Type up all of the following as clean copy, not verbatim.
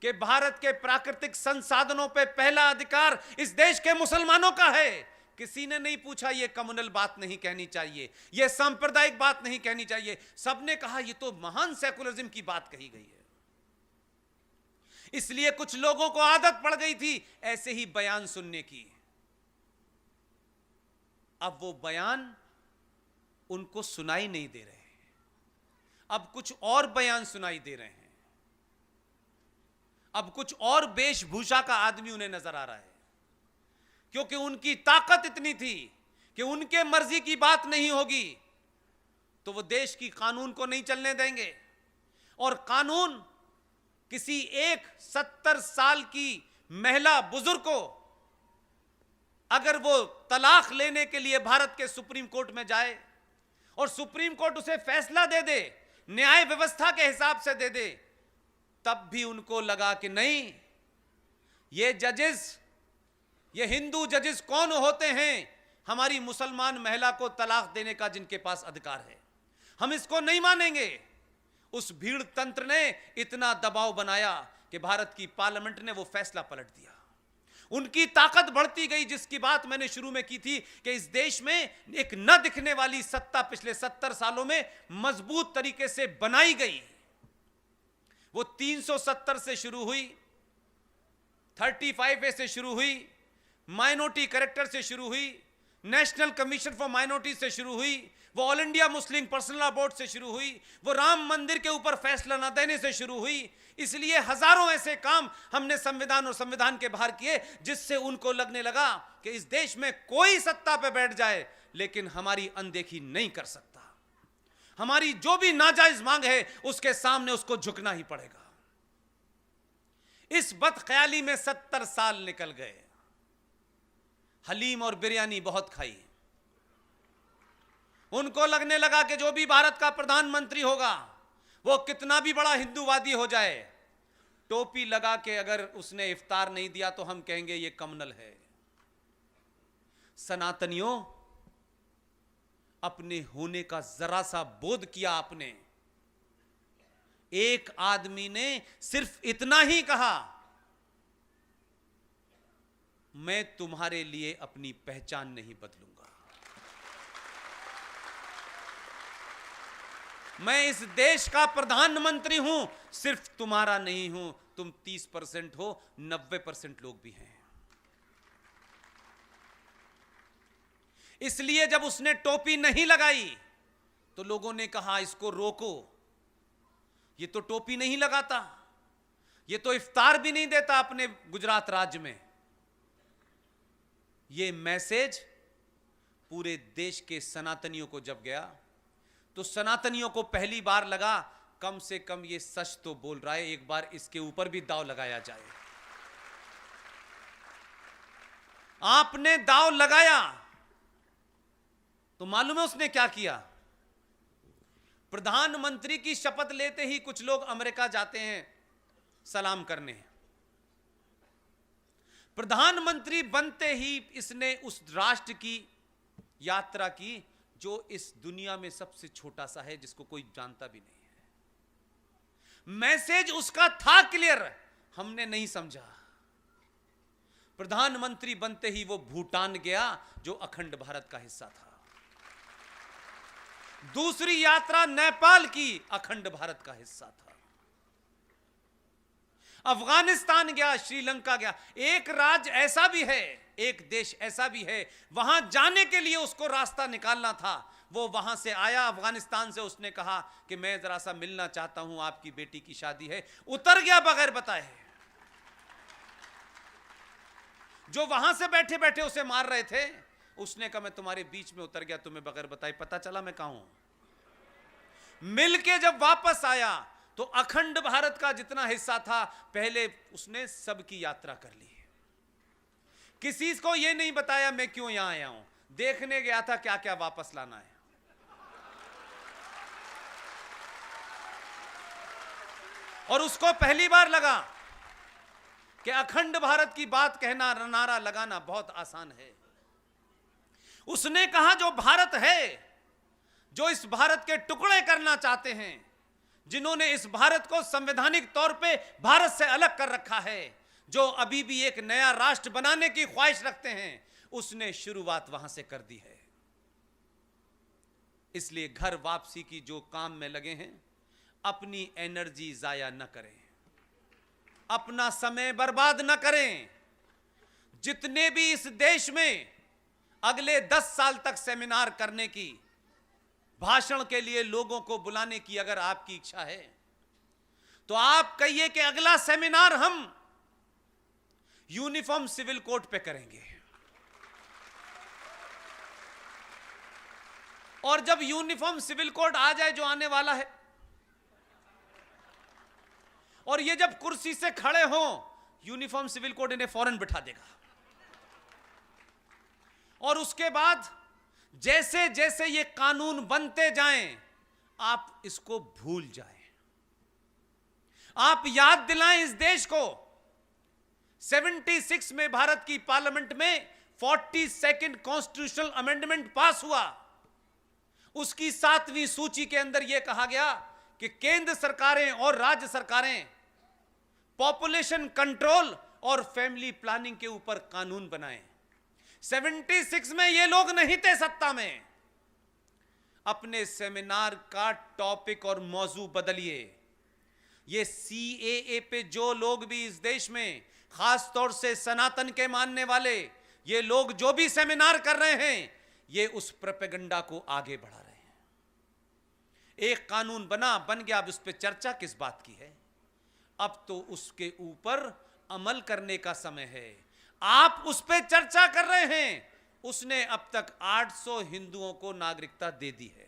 कि भारत के प्राकृतिक संसाधनों पे पहला अधिकार इस देश के मुसलमानों का है। किसी ने नहीं पूछा ये कम्युनल बात नहीं कहनी चाहिए, ये सांप्रदायिक बात नहीं कहनी चाहिए। सबने कहा ये तो महान सेकुलरिज्म की बात कही गई है। इसलिए कुछ लोगों को आदत पड़ गई थी ऐसे ही बयान सुनने की। अब वो बयान उनको सुनाई नहीं दे रहे, अब कुछ और बयान सुनाई दे रहे हैं। अब कुछ और वेशभूषा का आदमी उन्हें नजर आ रहा है, क्योंकि उनकी ताकत इतनी थी कि उनके मर्जी की बात नहीं होगी तो वो देश की कानून को नहीं चलने देंगे। और कानून किसी एक 70 साल की महिला बुजुर्ग को अगर वो तलाक लेने के लिए भारत के सुप्रीम कोर्ट में जाए और सुप्रीम कोर्ट उसे फैसला दे दे, न्याय व्यवस्था के हिसाब से दे दे, तब भी उनको लगा कि नहीं, ये जजेस, ये हिंदू जजेस कौन होते हैं हमारी मुसलमान महिला को तलाक देने का जिनके पास अधिकार है, हम इसको नहीं मानेंगे। उस भीड़ तंत्र ने इतना दबाव बनाया कि भारत की पार्लियामेंट ने वो फैसला पलट दिया। उनकी ताकत बढ़ती गई, जिसकी बात मैंने शुरू में की थी कि इस देश में एक न दिखने वाली सत्ता पिछले 70 सालों में मजबूत तरीके से बनाई गई। वो 370 से शुरू हुई, 35A से शुरू हुई, माइनॉरिटी कैरेक्टर से शुरू हुई, नेशनल कमीशन फॉर माइनॉरिटी से शुरू हुई, वो all India Muslim personal law board से शुरू हुई, वो राम मंदिर के ऊपर फैसला न देने से शुरू हुई। इसलिए हजारों ऐसे काम हमने संविधान और संविधान के बाहर किए जिससे उनको लगने लगा कि इस देश में कोई सत्ता पे बैठ जाए लेकिन हमारी अनदेखी नहीं कर सकता। हमारी जो भी नाजायज मांग है उसके सामने उसको झुकना ही पड़ेगा। इस बदख्याली में 70 साल निकल गए। हलीम और बिरयानी बहुत खाई। उनको लगने लगा कि जो भी भारत का प्रधानमंत्री होगा वो कितना भी बड़ा हिंदूवादी हो जाए, टोपी लगा के अगर उसने इफ्तार नहीं दिया तो हम कहेंगे ये कम्युनल है। सनातनियों, अपने होने का जरा सा बोध किया आपने। एक आदमी ने सिर्फ इतना ही कहा, मैं तुम्हारे लिए अपनी पहचान नहीं बदलूंगा, मैं इस देश का प्रधानमंत्री हूं, सिर्फ तुम्हारा नहीं हूं। तुम 30% हो, 90% लोग भी हैं। इसलिए जब उसने टोपी नहीं लगाई तो लोगों ने कहा इसको रोको, ये तो टोपी नहीं लगाता, ये तो इफ्तार भी नहीं देता अपने गुजरात राज्य में। ये मैसेज पूरे देश के सनातनियों को जब गया तो सनातनियों को पहली बार लगा कम से कम ये सच तो बोल रहा है, एक बार इसके ऊपर भी दांव लगाया जाए। आपने दांव लगाया तो मालूम है उसने क्या किया? प्रधानमंत्री की शपथ लेते ही कुछ लोग अमेरिका जाते हैं सलाम करने। प्रधानमंत्री बनते ही इसने उस राष्ट्र की यात्रा की जो इस दुनिया में सबसे छोटा सा है, जिसको कोई जानता भी नहीं है। मैसेज उसका था क्लियर, हमने नहीं समझा। प्रधानमंत्री बनते ही वो भूटान गया जो अखंड भारत का हिस्सा था। दूसरी यात्रा नेपाल की, अखंड भारत का हिस्सा था। अफगानिस्तान गया, श्रीलंका गया। एक राज्य ऐसा भी है, एक देश ऐसा भी है, वहां जाने के लिए उसको रास्ता निकालना था। वो वहां से आया अफगानिस्तान से, उसने कहा कि मैं जरा सा मिलना चाहता हूं, आपकी बेटी की शादी है। उतर गया बगैर बताए। जो वहां से बैठे बैठे उसे मार रहे थे, उसने कहा मैं तुम्हारे बीच में उतर गया तुम्हें बगैर बताए, पता चला मैं कहां हूं। मिलके जब वापस आया तो अखंड भारत का जितना हिस्सा था पहले उसने सबकी यात्रा कर ली। किसी को यह नहीं बताया मैं क्यों यहां आया हूं, देखने गया था क्या क्या वापस लाना है। और उसको पहली बार लगा कि अखंड भारत की बात कहना, नारा लगाना बहुत आसान है। उसने कहा जो भारत है, जो इस भारत के टुकड़े करना चाहते हैं, जिन्होंने इस भारत को संवैधानिक तौर पे भारत से अलग कर रखा है, जो अभी भी एक नया राष्ट्र बनाने की ख्वाहिश रखते हैं, उसने शुरुआत वहां से कर दी है। इसलिए घर वापसी की जो काम में लगे हैं, अपनी एनर्जी जाया न करें, अपना समय बर्बाद न करें। जितने भी इस देश में अगले 10 साल तक सेमिनार करने की, भाषण के लिए लोगों को बुलाने की अगर आपकी इच्छा है, तो आप कहिए कि अगला सेमिनार हम यूनिफॉर्म सिविल कोड पे करेंगे। और जब यूनिफॉर्म सिविल कोड आ जाए, जो आने वाला है, और ये जब कुर्सी से खड़े हों, यूनिफॉर्म सिविल कोड इन्हें फौरन बिठा देगा। और उसके बाद जैसे जैसे ये कानून बनते जाएं, आप इसको भूल जाएं। आप याद दिलाएं इस देश को, 76 में भारत की पार्लियामेंट में 42nd कॉन्स्टिट्यूशनल अमेंडमेंट पास हुआ। उसकी 7वीं सूची के अंदर यह कहा गया कि केंद्र सरकारें और राज्य सरकारें पॉपुलेशन कंट्रोल और फैमिली प्लानिंग के ऊपर कानून बनाएं। 76 में ये लोग नहीं थे सत्ता में। अपने सेमिनार का टॉपिक और मौजू बदलिए। ये सीएए पे जो लोग भी इस देश में, खास तौर से सनातन के मानने वाले, ये लोग जो भी सेमिनार कर रहे हैं, ये उस प्रोपेगेंडा को आगे बढ़ा रहे हैं। एक कानून बन गया, अब उस पर चर्चा किस बात की है? अब तो उसके ऊपर अमल करने का समय है। आप उस पर चर्चा कर रहे हैं। उसने अब तक 800 हिंदुओं को नागरिकता दे दी है।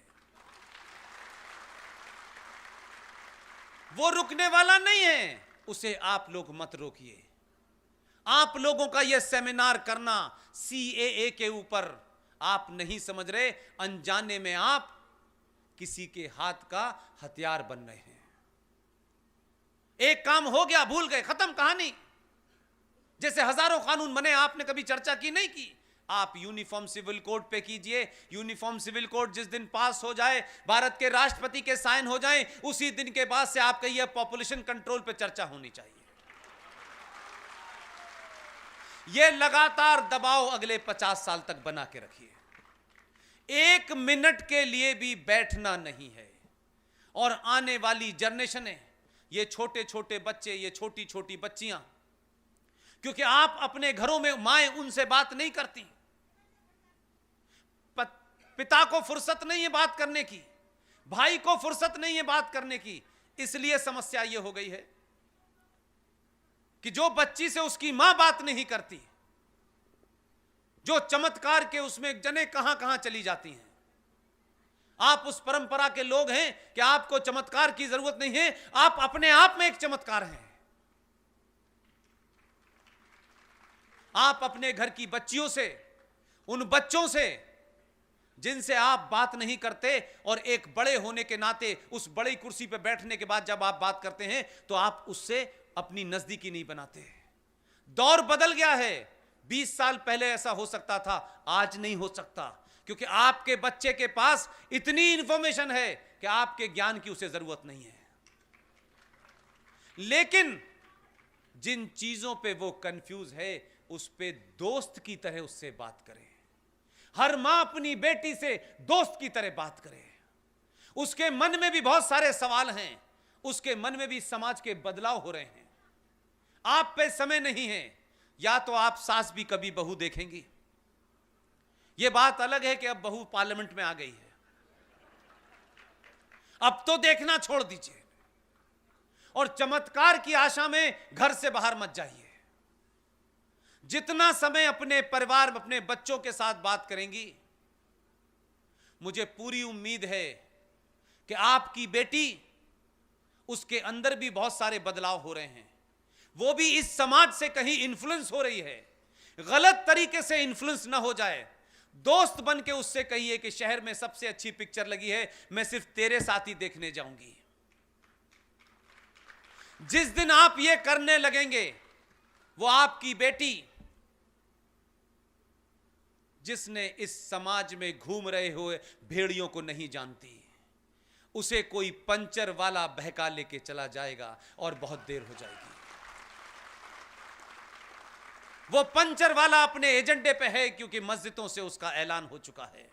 वो रुकने वाला नहीं है, उसे आप लोग मत रोकिए। आप लोगों का यह सेमिनार करना सीएए के ऊपर, आप नहीं समझ रहे, अनजाने में आप किसी के हाथ का हथियार बन रहे हैं। एक काम हो गया, भूल गए, खत्म कहानी। जैसे हजारों कानून बने, आपने कभी चर्चा की नहीं की। आप यूनिफॉर्म सिविल कोड पे कीजिए। यूनिफॉर्म सिविल कोड जिस दिन पास हो जाए, भारत के राष्ट्रपति के साइन हो जाएं, उसी दिन के बाद से आप कहिए पॉपुलेशन कंट्रोल पे चर्चा होनी चाहिए। यह लगातार दबाव अगले 50 साल तक बना के रखिए। 1 मिनट के लिए भी बैठना नहीं है। और आने वाली जनरेशनें, ये छोटे छोटे बच्चे, ये छोटी छोटी बच्चियां, क्योंकि आप अपने घरों में माएं उनसे बात नहीं करती, पिता को फुर्सत नहीं है बात करने की, भाई को फुर्सत नहीं है बात करने की। इसलिए समस्या यह हो गई है कि जो बच्ची से उसकी मां बात नहीं करती, जो चमत्कार के उसमें जने कहां कहां चली जाती हैं। आप उस परंपरा के लोग हैं कि आपको चमत्कार की जरूरत नहीं है, आप अपने आप में एक चमत्कार हैं। आप अपने घर की बच्चियों से, उन बच्चों से जिनसे आप बात नहीं करते, और एक बड़े होने के नाते उस बड़ी कुर्सी पर बैठने के बाद जब आप बात करते हैं तो आप उससे अपनी नजदीकी नहीं बनाते। दौर बदल गया है। 20 साल पहले ऐसा हो सकता था, आज नहीं हो सकता, क्योंकि आपके बच्चे के पास इतनी इंफॉर्मेशन है कि आपके ज्ञान की उसे जरूरत नहीं है। लेकिन जिन चीजों पे वो कंफ्यूज है, उस पे दोस्त की तरह उससे बात करें। हर मां अपनी बेटी से दोस्त की तरह बात करे। उसके मन में भी बहुत सारे सवाल हैं, उसके मन में भी समाज के बदलाव हो रहे हैं। आप पे समय नहीं है, या तो आप सास भी कभी बहू देखेंगी। यह बात अलग है कि अब बहू पार्लियामेंट में आ गई है, अब तो देखना छोड़ दीजिए, और चमत्कार की आशा में घर से बाहर मत जाइए। जितना समय अपने परिवार में अपने बच्चों के साथ बात करेंगी, मुझे पूरी उम्मीद है कि आपकी बेटी, उसके अंदर भी बहुत सारे बदलाव हो रहे हैं। वो भी इस समाज से कहीं इन्फ्लुएंस हो रही है, गलत तरीके से इन्फ्लुएंस ना हो जाए। दोस्त बन के उससे कहिए कि शहर में सबसे अच्छी पिक्चर लगी है, मैं सिर्फ तेरे साथ ही देखने जाऊंगी। जिस दिन आप ये करने लगेंगे, वो आपकी बेटी, जिसने इस समाज में घूम रहे हुए भेड़ियों को नहीं जानती, उसे कोई पंचर वाला बहका लेके चला जाएगा और बहुत देर हो जाएगी। वो पंचर वाला अपने एजेंडे पे है, क्योंकि मस्जिदों से उसका ऐलान हो चुका है।